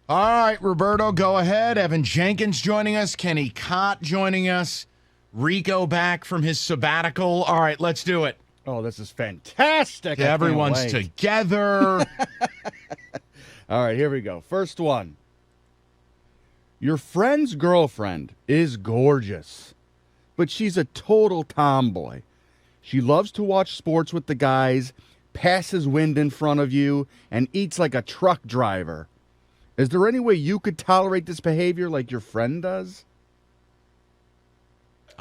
All right, Roberto, go ahead. Evan Jenkins joining us. Kenny Cott joining us. Rico back from his sabbatical. All right, let's do it. Oh, this is fantastic. Everyone's together. All right, here we go. First one. Your friend's girlfriend is gorgeous, but she's a total tomboy. She loves to watch sports with the guys, passes wind in front of you, and eats like a truck driver. Is there any way you could tolerate this behavior like your friend does?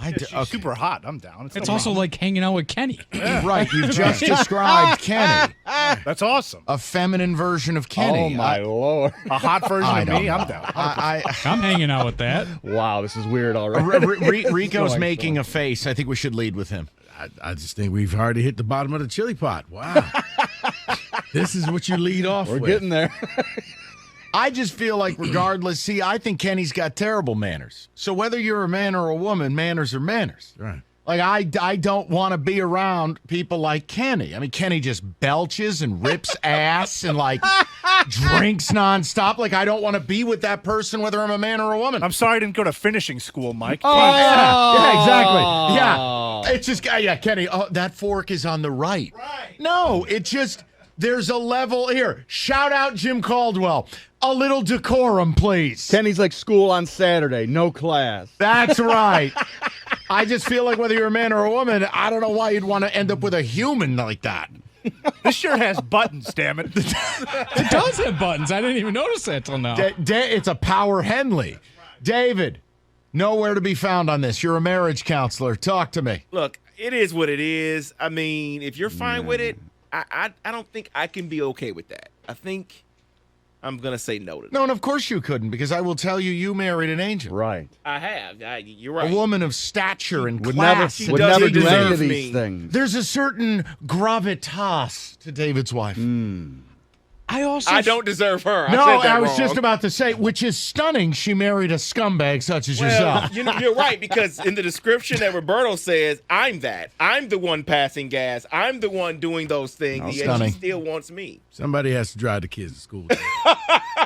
She's super hot. I'm down. It's also like hanging out with Kenny. Right, you've just described Kenny. That's awesome. A feminine version of Kenny. Oh, my Lord. A hot version of me? I'm down. I'm hanging out with that. Wow, this is weird already. Rico's making a face. I think we should lead with him. I just think we've already hit the bottom of the chili pot. Wow. This is what you lead off with. We're getting there. I just feel like regardless, I think Kenny's got terrible manners. So whether you're a man or a woman, manners are manners. Right. Like, I don't want to be around people like Kenny. I mean, Kenny just belches and rips ass and, like, drinks nonstop. Like, I don't want to be with that person, whether I'm a man or a woman. I'm sorry I didn't go to finishing school, Mike. Oh, yeah, exactly. Yeah. It's just, Kenny, that fork is on the right. No, it just, there's a level here. Shout out Jim Caldwell. A little decorum, please. Kenny's like school on Saturday, no class. That's right. I just feel like whether you're a man or a woman, I don't know why you'd want to end up with a human like that. This shirt has buttons, damn it. It does have buttons. I didn't even notice that till now. It's a Power Henley. David, nowhere to be found on this. You're a marriage counselor. Talk to me. Look, it is what it is. I mean, if you're fine with it, I don't think I can be okay with that. I think I'm going to say no to that. No, and of course you couldn't, because I will tell you, you married an angel. Right. I have. You're right. A woman of stature and Would class. never do any deserve of me. these things. There's a certain gravitas to David's wife. I don't deserve her. No, I said that I was wrong. just about to say, which is stunning. She married a scumbag such as yourself. You're right, because in the description that Roberto says, I'm that. I'm the one passing gas. I'm the one doing those things, and stunning. she still wants me. Somebody has to drive the kids to school.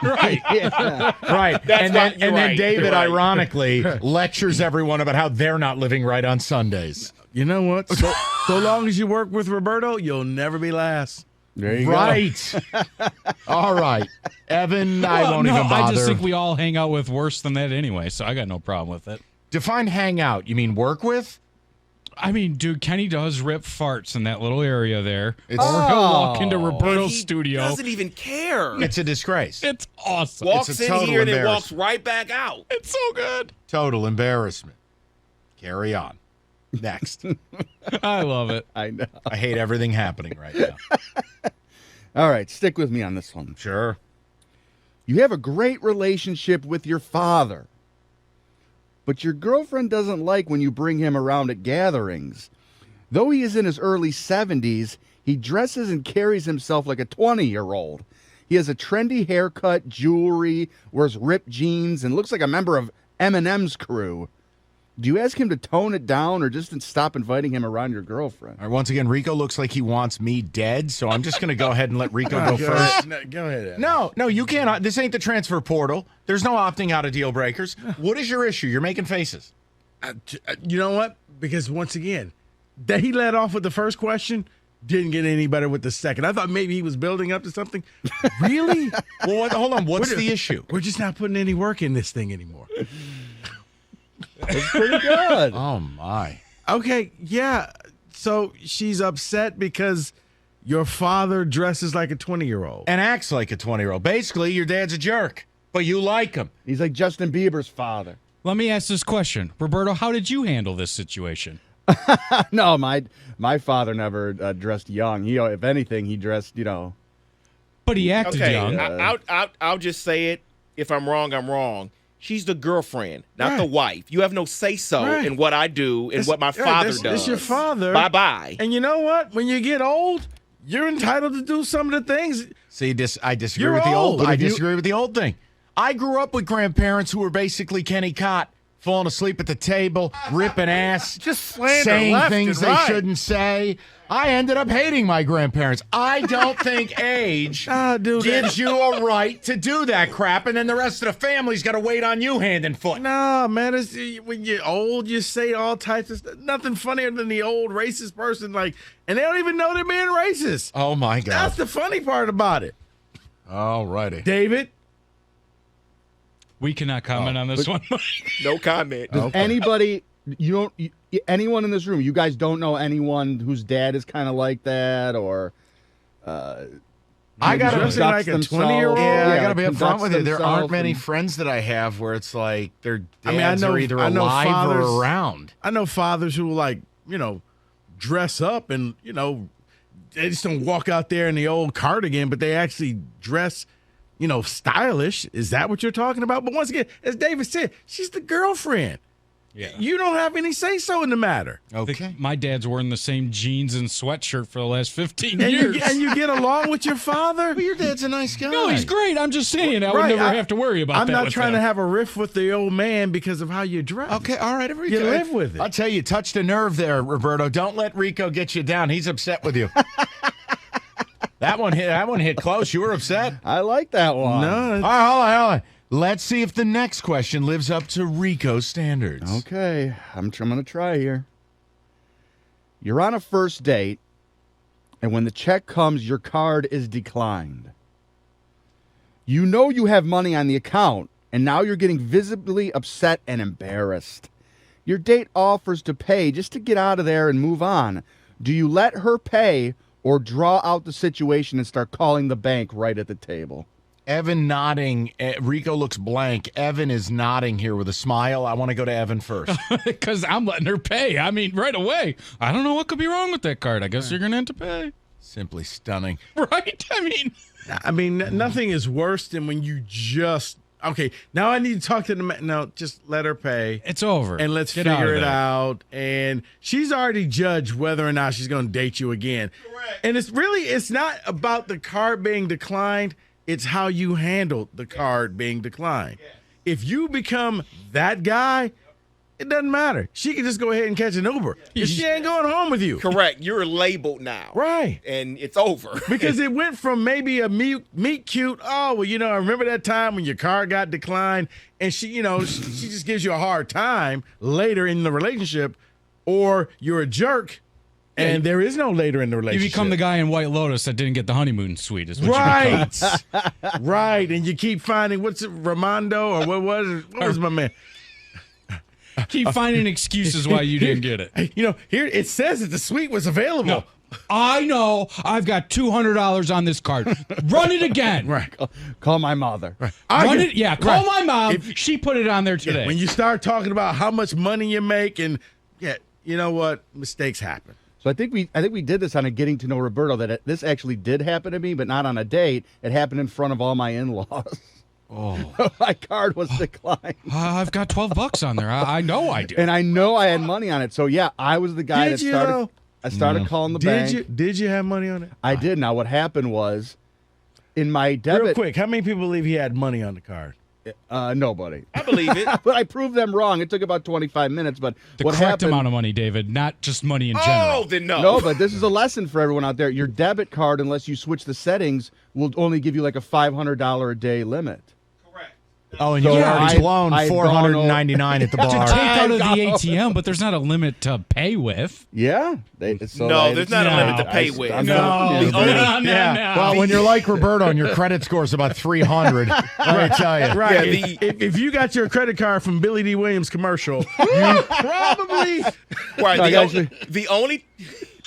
Right. Right. That's right. You're Then right. David, You're right. ironically, lectures everyone about how they're not living right on Sundays. You know what? So long as you work with Roberto, you'll never be last. There you Right. All right. Evan, I won't even bother. I just think we all hang out with worse than that anyway, so I got no problem with it. Define hang out. You mean work with? I mean, dude, Kenny does rip farts in that little area there. It's- Or he'll walk into And Roberto's he studio. doesn't even care. It's a disgrace. It's awesome. Walks it's a in total here and then embarrassment. walks right back out. It's so good. Total embarrassment. Carry on. Next. I love it. I know. I hate everything happening right now. All right, stick with me on this one. Sure. You have a great relationship with your father, but your girlfriend doesn't like when you bring him around at gatherings. Though he is in his early 70s, he dresses and carries himself like a 20-year-old. He has a trendy haircut, jewelry, wears ripped jeans, and looks like a member of Eminem's crew. Do you ask him to tone it down or just stop inviting him around your girlfriend? All right, once again, Rico looks like he wants me dead, so I'm just going to go ahead and let Rico go first. Go ahead. Evan. No, you can't. This ain't the transfer portal. There's no opting out of deal breakers. What is your issue? You're making faces. You know what? Because once again, that he led off with the first question didn't get any better with the second. I thought maybe he was building up to something. Really? Well, hold on. What's the issue? We're just not putting any work in this thing anymore. That's pretty good. Oh, my. Okay, yeah. So she's upset because your father dresses like a 20-year-old. And acts like a 20-year-old. Basically, your dad's a jerk, but you like him. He's like Justin Bieber's father. Let me ask this question. Roberto, how did you handle this situation? No, my father never dressed young. He, if anything, he dressed, But he acted Okay, young. I'll just say it. If I'm wrong, I'm wrong. She's the girlfriend, not the wife. You have no say-so in what I do and what my father does. It's your father. Bye-bye. And you know what? When you get old, you're entitled to do some of the things. See, I disagree You're with the old. old. I disagree with the old thing. I grew up with grandparents who were basically Kenny Cott falling asleep at the table, ripping ass, Just slander saying left things and they right. shouldn't say. I ended up hating my grandparents. I don't think age dude, gives you a right to do that crap, and then the rest of the family's got to wait on you hand and foot. Nah, man, it's, when you're old, you say all types of stuff. Nothing funnier than the old racist person, like, and they don't even know they're being racist. Oh, my God. That's the funny part about it. All righty. David? We cannot comment on this one. No comment. Anybody, anyone in this room, you guys don't know anyone whose dad is kind of like that, or I gotta Dressing like a conducts 20-year-old? Yeah, I yeah, gotta be upfront conducts with you. There aren't themselves many and- friends that I have where it's like their dads I mean, I know- are either I know alive fathers- or around. I know fathers who, like, dress up and, they just don't walk out there in the old cardigan, but they actually dress, stylish. Is that what you're talking about? But once again, as David said, she's the girlfriend. Yeah. You don't have any say-so in the matter. Okay. My dad's wearing the same jeans and sweatshirt for the last 15 And years. you get along with your father? Well, your dad's a nice guy. No, he's great. I'm just saying I would Right, never have to worry about I'm that. not with trying him. to have a riff with the old man because of how you dress. Okay, all right. You live with it. I'll tell you, touched a nerve there, Roberto. Don't let Rico get you down. He's upset with you. That one hit close. You were upset. I like that one. No, All right, hold on. Let's see if the next question lives up to Rico's standards. Okay, I'm going to try here. You're on a first date, and when the check comes, your card is declined. You know you have money on the account, and now you're getting visibly upset and embarrassed. Your date offers to pay just to get out of there and move on. Do you let her pay or draw out the situation and start calling the bank right at the table? Evan nodding. Rico looks blank. Evan is nodding here with a smile. I want to go to Evan first. Because I'm letting her pay. I mean, right away. I don't know what could be wrong with that card. I guess you're going to have to pay. Simply stunning. Right? I mean, nothing is worse than when you just okay. Now I need to talk to the man. No, just let her pay. it's over. And let's Get out figure of it there. out. And she's already judged whether or not she's going to date you again. Correct. And it's not about the card being declined. It's how you handle the card being declined. Yeah. If you become that guy, it doesn't matter. She can just go ahead and catch an Uber. If she ain't going home with you. Correct. You're labeled now. Right. And it's over. Because it went from maybe a meet cute. Oh, well, I remember that time when your car got declined, and she just gives you a hard time later in the relationship, or you're a jerk, and there is no later in the You relationship. become the guy in White Lotus that didn't get the honeymoon suite. Is what right, you become. right, and you keep finding Ramondo or what was it? What was my man? Keep finding excuses why you didn't get it. Here it says that the suite was available. No, I know. I've got $200 on this card. Run it again. Right. Call my mother. Right. Run it. Yeah. Call Right. my mom. If- She put it on there today. When you start talking about how much money you make, and you know what, mistakes happen. So I think we did this on a getting to know Roberto, that this actually did happen to me, but not on a date. It happened in front of all my in-laws. Oh, my card was declined, I've got $12 on there. I know I do. and I know I had money on it. So yeah, I was the guy Did that you, started. though? I started calling the bank. Did you have money on it? I did. Now what happened was, in my debit, Real quick, how many people believe he had money on the card? nobody. I believe it. But I proved them wrong. It took about 25 minutes. But The what correct happened? amount of money, David, not just money in Oh, general. then no. No, but this is a lesson for everyone out there. Your debit card, unless you switch the settings, will only give you like a $500 a day limit. Oh, and So you've already I- blown I don't know. $499 at the To bar. take out of the ATM, but there's not a limit to pay with. Yeah. No, there's not a limit to pay with. I'm No. telling you. The only- Yeah. Well, when you're like Roberto and your credit score's about 300, let me tell you. Right. Yeah, if you got your credit card from Billy D. Williams commercial, you probably Right. I The, got o- the only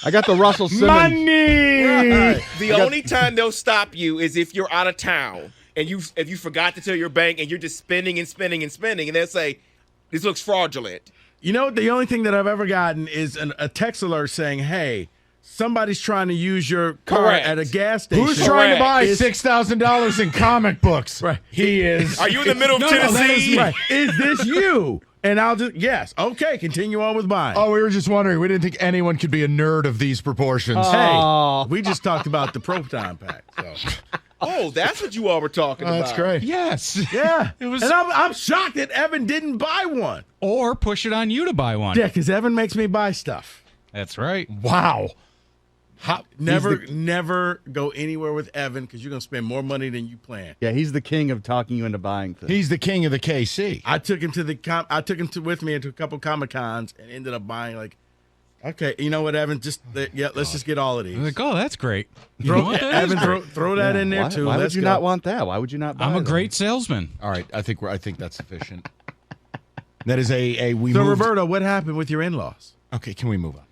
I got the Russell Simmons. Money! the only time they'll stop you is if you're out of town and if you forgot to tell your bank and you're just spending and spending and spending, and they'll say, "This looks fraudulent." the only thing that I've ever gotten is a text alert saying, "Hey, somebody's trying to use your card Correct. at a gas station." Who's trying to buy Is- $6,000 in comic books? Right. He is. Are you in the middle of No, that Tennessee? is me. Right. Is this you? And I'll just yes. Okay, continue on with buying. Oh, we were just wondering. We didn't think anyone could be a nerd of these proportions. Hey, Aw. we just talked about the Proton pack. So. Oh, that's what you all were talking about. That's great. Yes. Yeah. It was. And I'm shocked that Evan didn't buy one. Or push it on you to buy one. Yeah, because Evan makes me buy stuff. That's right. Wow. Never go anywhere with Evan because you're going to spend more money than you plan. Yeah, he's the king of talking you into buying things. He's the king of the KC. I took him with me into a couple Comic Cons and ended up buying like, okay, you know what, Evan? Let's just get all of these. I'm like, oh, that's great. You know what? That is Evan, great. throw that in there too. Why would Let's you go. not want that? Why would you not buy I'm a them? great salesman. All right, I think that's sufficient. That is we So moved. Roberto, what happened with your in-laws? Okay, can we move on?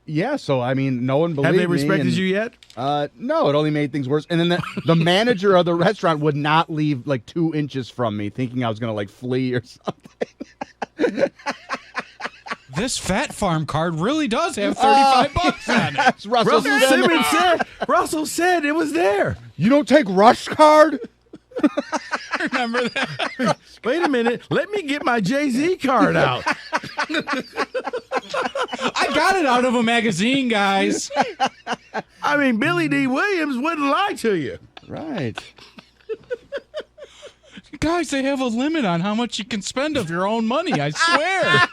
Yeah, so I mean, no one believed Have me. they respected and- you yet? No, it only made things worse. And then the manager of the restaurant would not leave like 2 inches from me, thinking I was gonna like flee or something. This Fat Farm card really does have $35 on it. It's Russell Simmons. Russell said it was there. You don't take Rush card? Remember that? Wait a minute. Let me get my Jay-Z card out. I got it out of a magazine, guys. I mean, Billy D. Williams wouldn't lie to you. Right. Guys, they have a limit on how much you can spend of your own money, I swear.